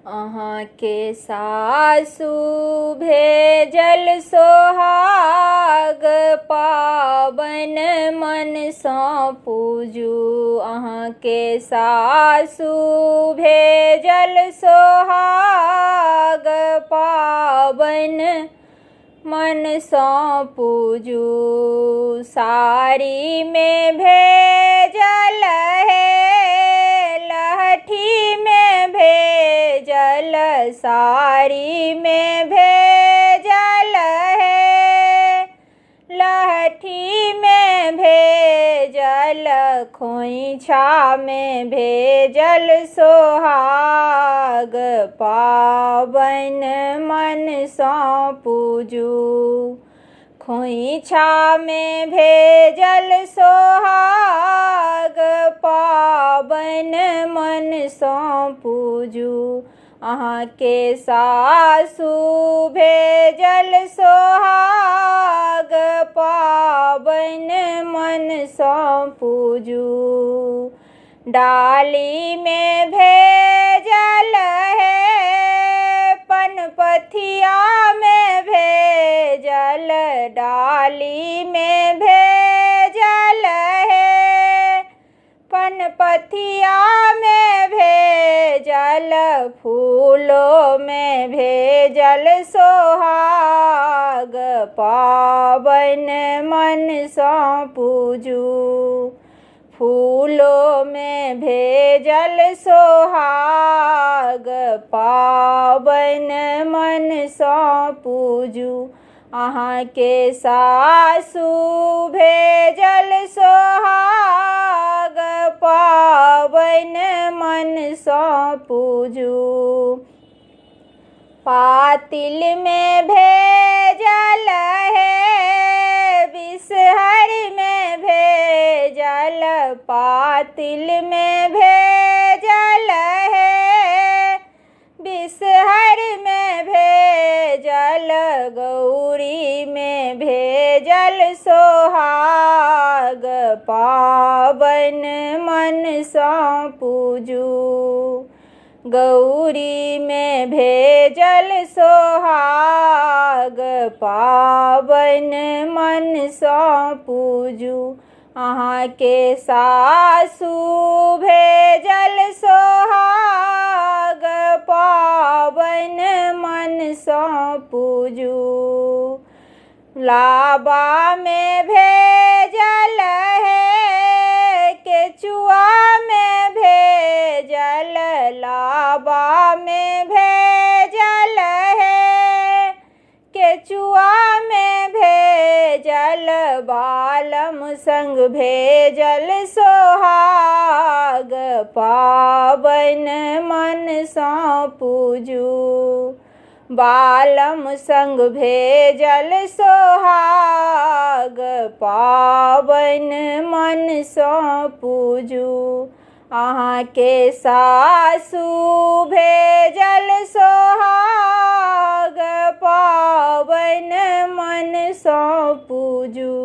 अहाँ के सासु भेजल सोहाग पाबन मन सँ पूजू। अहाँ के सासु भेजल सोहाग पाबन मन सँ पूजू। साड़ी में भेजल है लहठी में भेजल, साड़ी में भेजल है लहठी में भेजल, खोइछा में भेजल सोहाग पाबन मन सँ पूजू। खोइछा में भेजल सोहाग पाबन मन सँ पूजू। अहाँ के सासु भेजल सोहाग पाबन मन सँ पूजू। डाली में भेजल है पनपथिया में भेजल, डाली में भेजल है पनपथिया में भेजल, फूलों में भेजल सोहाग पाबन मन सँ पूजू। फूलों में भेजल सोहाग पाबन मन सँ पूजू। अहाँ के सासु भेजल सोहाग पाबन मन सँ पूजू। पातिल में भेजल है बिसहर में भेजल, पातिल में भेजल है बिसहर में भेजल, गौरी में भेजल सोहाग पाबन मन सँ पूजू। गौरी में भेजल सोहाग पाबन मन सँ पूजू। अहाँ के सासु भेजल सोहाग पाबन मन सँ पूजू। लाबा में भेजल है केचुआ में भेजल, लाबा में भेजल है केचुआ में भेजल, बालम संग भेजल सोहाग पाबन मन सँ पूजू। बालम संग भेजल सोहाग पाबन मन सँ पूजू। अहाँ के सासु भेजल सोहाग पाबन मन सँ पूजू।